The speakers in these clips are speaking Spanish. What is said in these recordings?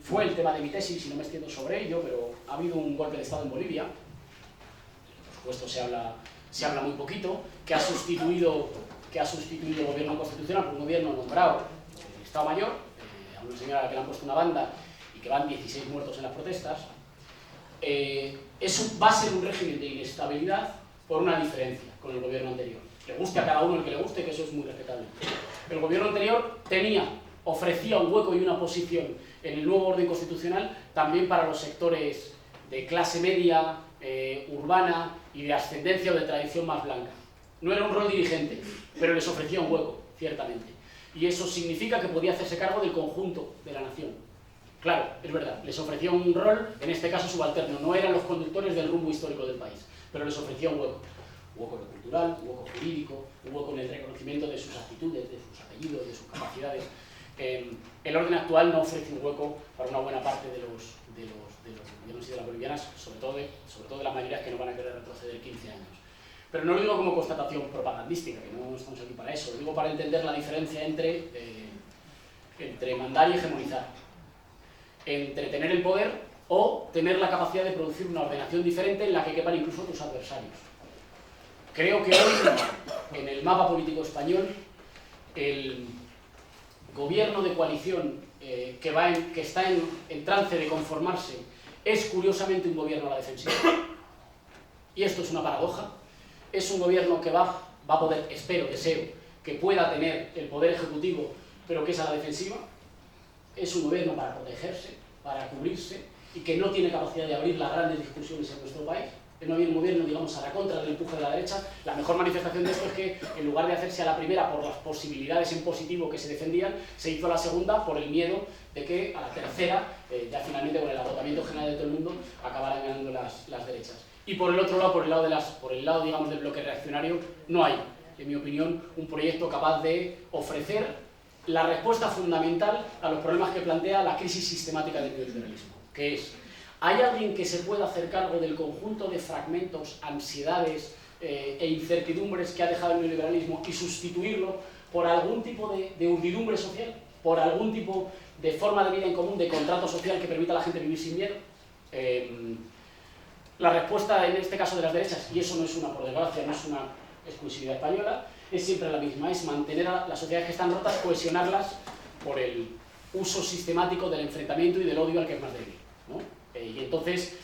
fue el tema de mi tesis, y no me extiendo sobre ello, pero ha habido un golpe de Estado en Bolivia, por supuesto se habla muy poquito, que ha sustituido el gobierno constitucional por un gobierno nombrado el Estado Mayor, a una señora a la que le han puesto una banda y que van 16 muertos en las protestas. Eso va a ser un régimen de inestabilidad por una diferencia con el gobierno anterior. Le guste a cada uno el que le guste, que eso es muy respetable. El gobierno anterior ofrecía un hueco y una posición en el nuevo orden constitucional también para los sectores de clase media, urbana y de ascendencia o de tradición más blanca. No era un rol dirigente, pero les ofrecía un hueco, ciertamente. Y eso significa que podía hacerse cargo del conjunto de la nación. Claro, es verdad, les ofrecía un rol, en este caso subalterno, no eran los conductores del rumbo histórico del país, pero les ofrecía un hueco. Un hueco en lo cultural, un hueco jurídico, un hueco en el reconocimiento de sus actitudes, de sus apellidos, de sus capacidades. El orden actual no ofrece un hueco para una buena parte de los bolivianos y de las bolivianas, sobre todo de las mayorías que no van a querer retroceder 15 años. Pero no lo digo como constatación propagandística, que no estamos aquí para eso, lo digo para entender la diferencia entre mandar y hegemonizar, entre tener el poder o tener la capacidad de producir una ordenación diferente en la que quepan incluso tus adversarios. Creo que hoy, en el mapa político español, el gobierno de coalición que está en trance de conformarse es curiosamente un gobierno a la defensiva. Y esto es una paradoja. Es un gobierno que va a poder, deseo, que pueda tener el poder ejecutivo, pero que es a la defensiva. Es un gobierno para protegerse, para cubrirse, y que no tiene capacidad de abrir las grandes discusiones en nuestro país. Es un gobierno, digamos, a la contra del empuje de la derecha. La mejor manifestación de esto es que, en lugar de hacerse a la primera por las posibilidades en positivo que se defendían, se hizo a la segunda por el miedo de que a la tercera, ya finalmente con el agotamiento general de todo el mundo, acabaran ganando las derechas. Y por el otro lado, por el lado, digamos, del bloque reaccionario, no hay, en mi opinión, un proyecto capaz de ofrecer la respuesta fundamental a los problemas que plantea la crisis sistemática del neoliberalismo, que es: ¿hay alguien que se pueda hacer cargo del conjunto de fragmentos, ansiedades e incertidumbres que ha dejado el neoliberalismo y sustituirlo por algún tipo de urdidumbre social, por algún tipo de forma de vida en común, de contrato social que permita a la gente vivir sin miedo? La respuesta en este caso de las derechas, y eso no es por desgracia, no es una exclusividad española, es siempre la misma: es mantener a las sociedades que están rotas, cohesionarlas por el uso sistemático del enfrentamiento y del odio al que es más débil, ¿no? Y entonces,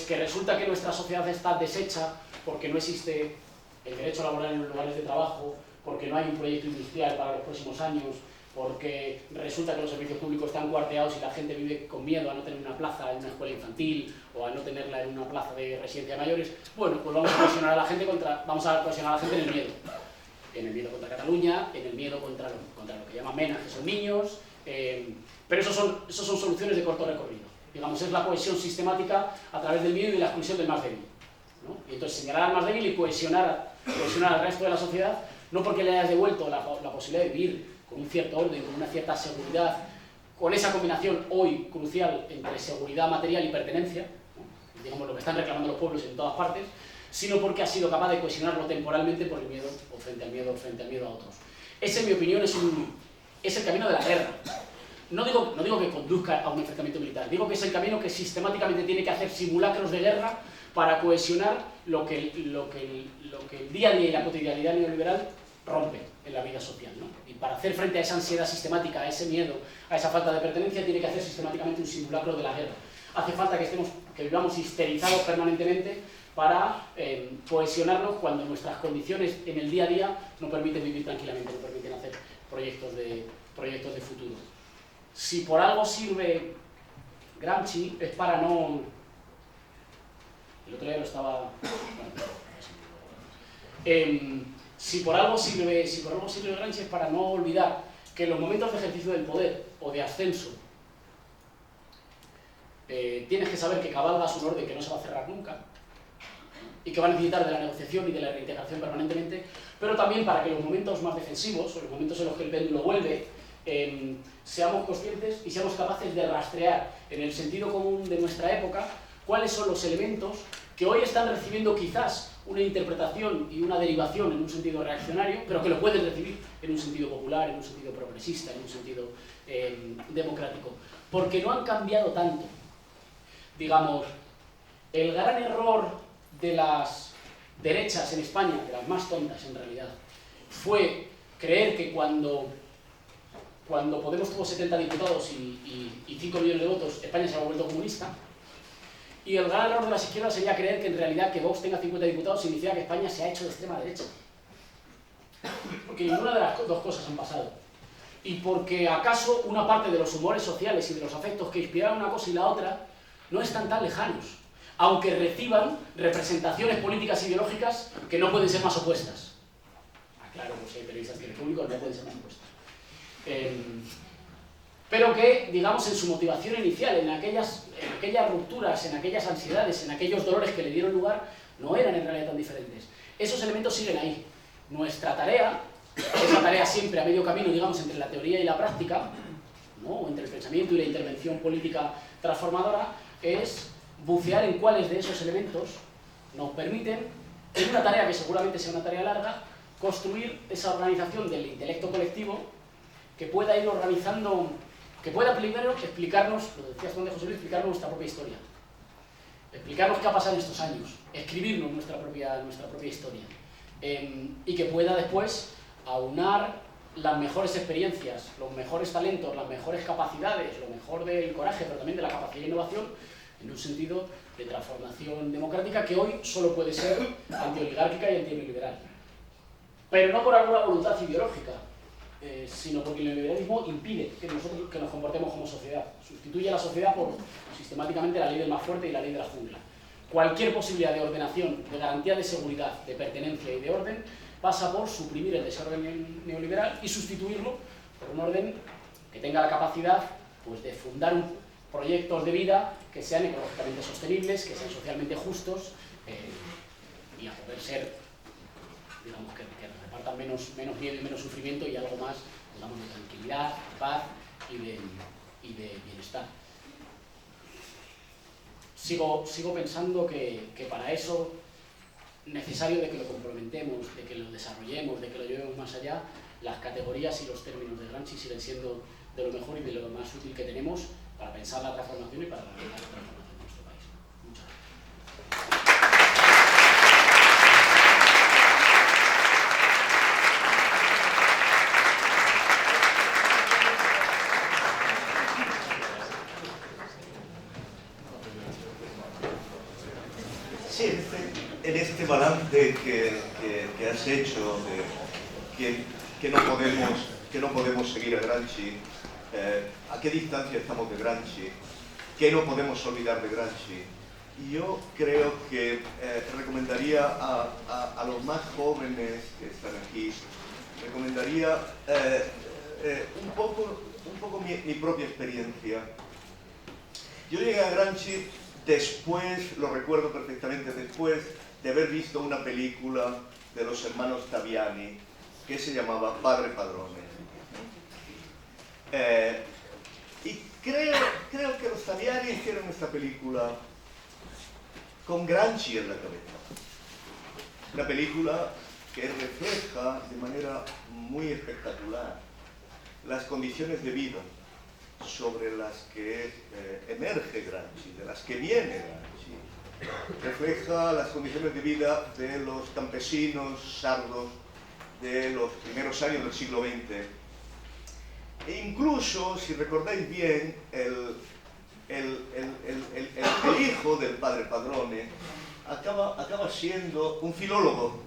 que resulta que nuestra sociedad está deshecha porque no existe el derecho laboral en los lugares de trabajo, porque no hay un proyecto industrial para los próximos años, porque resulta que los servicios públicos están cuarteados y la gente vive con miedo a no tener una plaza en una escuela infantil o a no tenerla en una plaza de residencia de mayores. Bueno, pues vamos a cohesionar a la gente en el miedo. En el miedo contra Cataluña, en el miedo contra lo que llaman MENA, que son niños, pero esos son soluciones de corto recorrido. Digamos, es la cohesión sistemática a través del miedo y la exclusión del más débil, ¿no? Y entonces señalar al más débil y cohesionar al resto de la sociedad, no porque le hayas devuelto la posibilidad de vivir con un cierto orden, con una cierta seguridad, con esa combinación hoy crucial entre seguridad material y pertenencia, ¿no? Digamos lo que están reclamando los pueblos en todas partes, sino porque ha sido capaz de cohesionarlo temporalmente por el miedo o frente al miedo a otros. Ese, en mi opinión, es el camino de la guerra. No digo que conduzca a un enfrentamiento militar, digo que es el camino que sistemáticamente tiene que hacer simulacros de guerra para cohesionar lo que el día a día y la cotidianidad neoliberal rompe en la vida social, ¿no? Y para hacer frente a esa ansiedad sistemática, a ese miedo, a esa falta de pertenencia, tiene que hacer sistemáticamente un simulacro de la guerra. Hace falta que vivamos histerizados permanentemente para cohesionarnos cuando nuestras condiciones en el día a día no permiten vivir tranquilamente, no permiten hacer proyectos de futuro. Si por algo sirve Gramsci es para no... El otro día lo estaba... Si por algo sirve Gramsci es para no olvidar que en los momentos de ejercicio del poder o de ascenso tienes que saber que cabalgas un orden que no se va a cerrar nunca y que va a necesitar de la negociación y de la reintegración permanentemente, pero también para que en los momentos más defensivos, o los momentos en los que el péndulo vuelve, seamos conscientes y seamos capaces de rastrear en el sentido común de nuestra época cuáles son los elementos que hoy están recibiendo quizás una interpretación y una derivación en un sentido reaccionario, pero que lo pueden recibir en un sentido popular, en un sentido progresista, en un sentido democrático. Porque no han cambiado tanto. Digamos, el gran error de las derechas en España, de las más tontas en realidad, fue creer que cuando Podemos tuvo 70 diputados y 5 millones de votos, España se ha vuelto comunista. Y el gran error de las izquierdas sería creer que en realidad que Vox tenga 50 diputados significa que España se ha hecho de extrema derecha. Porque ninguna de las dos cosas han pasado. Y porque acaso una parte de los humores sociales y de los afectos que inspiran una cosa y la otra no están tan lejanos, aunque reciban representaciones políticas e ideológicas que no pueden ser más opuestas. Claro, pues hay periodistas telefónicos, no pueden ser más opuestas. Pero que, digamos, en su motivación inicial, en aquellas rupturas, en aquellas ansiedades, en aquellos dolores que le dieron lugar, no eran en realidad tan diferentes. Esos elementos siguen ahí. Nuestra tarea, esa tarea siempre a medio camino, digamos, entre la teoría y la práctica, ¿no? O entre el pensamiento y la intervención política transformadora, es bucear en cuáles de esos elementos nos permiten, en una tarea que seguramente sea una tarea larga, construir esa organización del intelecto colectivo que pueda ir organizando, que pueda primero explicarnos, lo decías Juan de José Luis, explicarnos nuestra propia historia, explicarnos qué ha pasado en estos años, escribirnos nuestra propia historia, y que pueda después aunar las mejores experiencias, los mejores talentos, las mejores capacidades, lo mejor del coraje, pero también de la capacidad de innovación, en un sentido de transformación democrática que hoy solo puede ser antioligárquica y antineoliberal. Pero no por alguna voluntad ideológica, sino porque el neoliberalismo impide que nosotros nos comportemos como sociedad. Sustituye a la sociedad por sistemáticamente la ley del más fuerte y la ley de la jungla. Cualquier posibilidad de ordenación, de garantía de seguridad, de pertenencia y de orden pasa por suprimir el desorden neoliberal y sustituirlo por un orden que tenga la capacidad, pues, de fundar proyectos de vida que sean ecológicamente sostenibles, que sean socialmente justos, y a poder ser, digamos, que repartan menos miedo y menos sufrimiento y algo más, digamos, de tranquilidad, paz y de bienestar. Sigo pensando que para eso, necesario de que lo complementemos, de que lo desarrollemos, de que lo llevemos más allá, las categorías y los términos de Gramsci siguen siendo de lo mejor y de lo más útil que tenemos para pensar la transformación y para realizar la transformación de nuestro país. Muchas gracias. Sí, en este balance que has hecho de que no podemos seguir a Gramsci, a qué distancia estamos de Gramsci, que no podemos olvidar de Gramsci, yo creo que recomendaría a los más jóvenes que están aquí, recomendaría un poco mi propia experiencia. Yo llegué a Gramsci después, lo recuerdo perfectamente, después de haber visto una película de los hermanos Taviani que se llamaba Padre Padrone. Y creo que los Taviani hicieron esta película con Gramsci en la cabeza. Una película que refleja de manera muy espectacular las condiciones de vida sobre las que emerge Gramsci, de las que viene Gramsci. Refleja las condiciones de vida de los campesinos sardos de los primeros años del siglo XX. E incluso, si recordáis bien, el hijo del padre Padrone acaba siendo un filólogo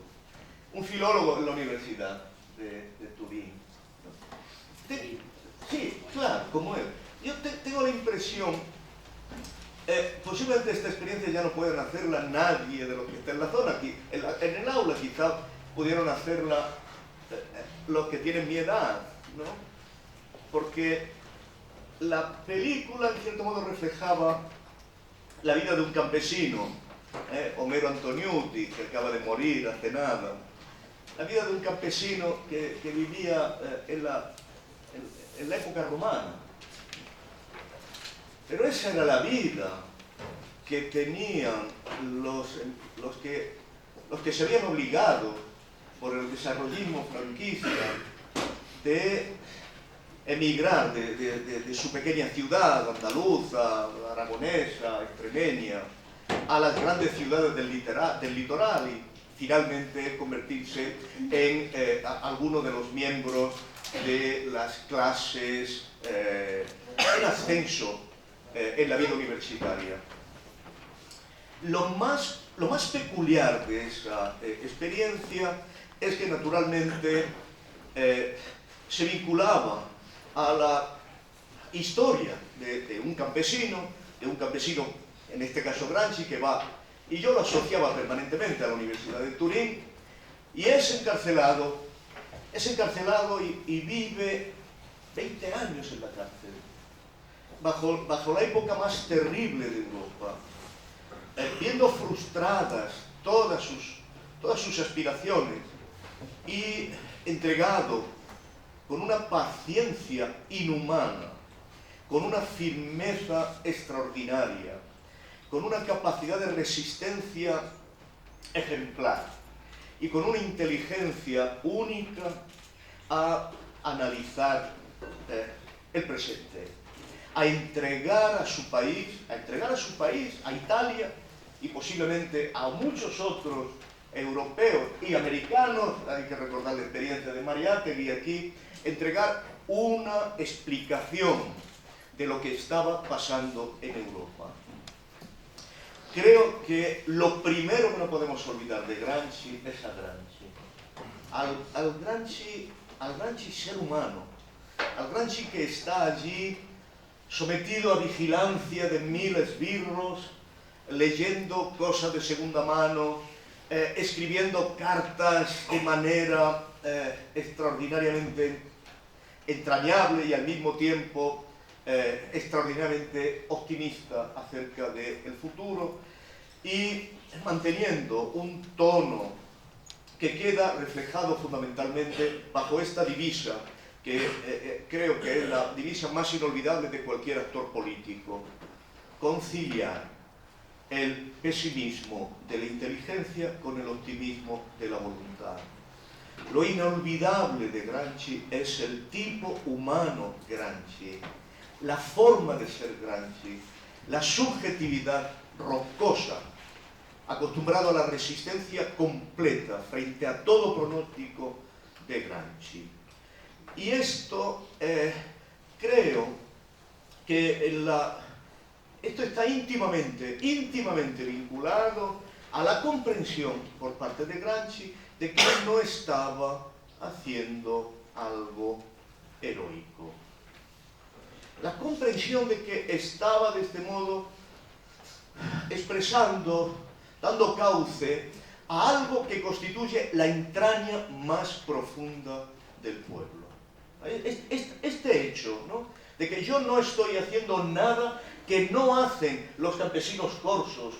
en la Universidad de Turín. Sí, claro, como él. Yo tengo la impresión, posiblemente esta experiencia ya no pueden hacerla nadie de los que está en la zona. Aquí, en el aula quizá pudieron hacerla los que tienen mi edad, ¿no? Porque la película en cierto modo reflejaba la vida de un campesino, Homero Antoniuti, que acaba de morir hace nada. La vida de un campesino que vivía en la época romana. Pero esa era la vida que tenían los que los que se habían obligado por el desarrollismo franquista de emigrar de su pequeña ciudad andaluza, aragonesa, extremeña, a las grandes ciudades del litoral y finalmente convertirse en alguno de los miembros de las clases en ascenso en la vida universitaria. Lo más peculiar de esa experiencia es que naturalmente se vinculaba a la historia de un campesino, en este caso Gramsci, que va, y yo lo asociaba permanentemente a la Universidad de Turín, y es encarcelado y vive 20 años en la cárcel, bajo la época más terrible de Europa, viendo frustradas todas sus aspiraciones y entregado con una paciencia inhumana, con una firmeza extraordinaria, con una capacidad de resistencia ejemplar y con una inteligencia única a analizar el presente, a entregar a su país, a Italia y posiblemente a muchos otros europeos y americanos, hay que recordar la experiencia de Mariátegui aquí, entregar una explicación de lo que estaba pasando en Europa. Creo que lo primero que no podemos olvidar de Gramsci es a Gramsci, al Gramsci ser humano, al Gramsci que está allí sometido a vigilancia de 1000 esbirros, leyendo cosas de segunda mano, escribiendo cartas de manera extraordinariamente entrañable y al mismo tiempo extraordinariamente optimista acerca del futuro, y manteniendo un tono que queda reflejado fundamentalmente bajo esta divisa que creo que es la divisa más inolvidable de cualquier actor político: conciliar el pesimismo de la inteligencia con el optimismo de la voluntad. Lo inolvidable de Gramsci es el tipo humano Gramsci, la forma de ser Gramsci, la subjetividad rocosa, acostumbrado a la resistencia completa frente a todo pronóstico de Gramsci. Y esto creo que esto está íntimamente vinculado a la comprensión por parte de Gramsci de que él no estaba haciendo algo heroico. La comprensión de que estaba de este modo expresando, dando cauce a algo que constituye la entraña más profunda del pueblo. Este hecho, ¿no?, de que yo no estoy haciendo nada que no hacen los campesinos corsos,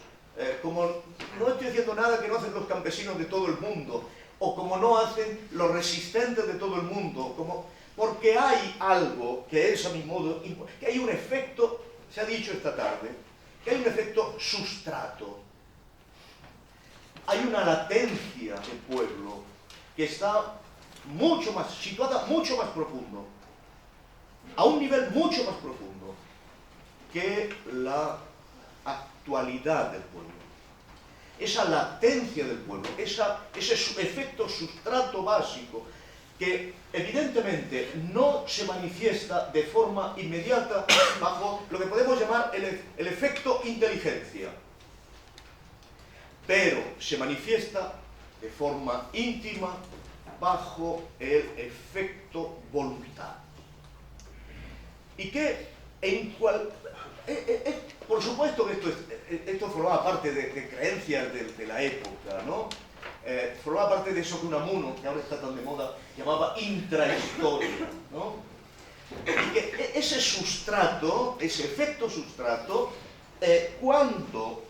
como no estoy haciendo nada que no hacen los campesinos de todo el mundo, o como no hacen los resistentes de todo el mundo, porque hay algo que es a mi modo, que hay un efecto, se ha dicho esta tarde, que hay un efecto sustrato. Hay una latencia del pueblo que está situada mucho más profundo, a un nivel mucho más profundo que la actualidad del pueblo. Esa latencia del pueblo, ese efecto sustrato básico que evidentemente no se manifiesta de forma inmediata bajo lo que podemos llamar el efecto inteligencia, pero se manifiesta de forma íntima bajo el efecto voluntad. Y que por supuesto que esto formaba parte de creencias de la época, ¿no? Formaba parte de eso que Unamuno, que ahora está tan de moda, llamaba intrahistoria, ¿no? Y que ese sustrato, ese efecto sustrato, cuando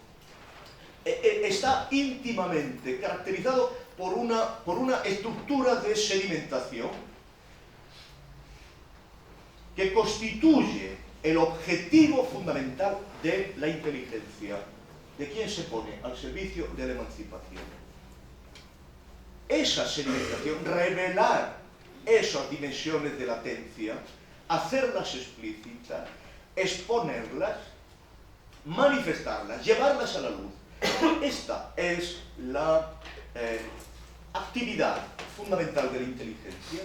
está íntimamente caracterizado por una estructura de sedimentación que constituye el objetivo fundamental de la inteligencia, de quien se pone al servicio de la emancipación. esa sedimentación, revelar esas dimensiones de latencia, hacerlas explícitas, exponerlas, manifestarlas, llevarlas a la luz. Esta es la actividad fundamental de la inteligencia.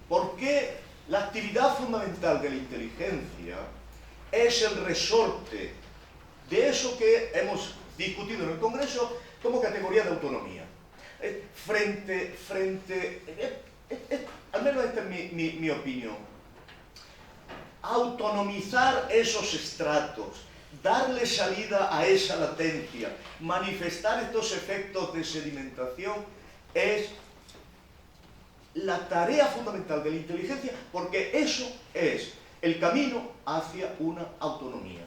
Porque la actividad fundamental de la inteligencia es el resorte de eso que hemos discutido en el Congreso como categoría de autonomía. Al menos esta es mi opinión. Autonomizar esos estratos, darle salida a esa latencia, manifestar estos efectos de sedimentación es la tarea fundamental de la inteligencia, porque eso es el camino hacia una autonomía.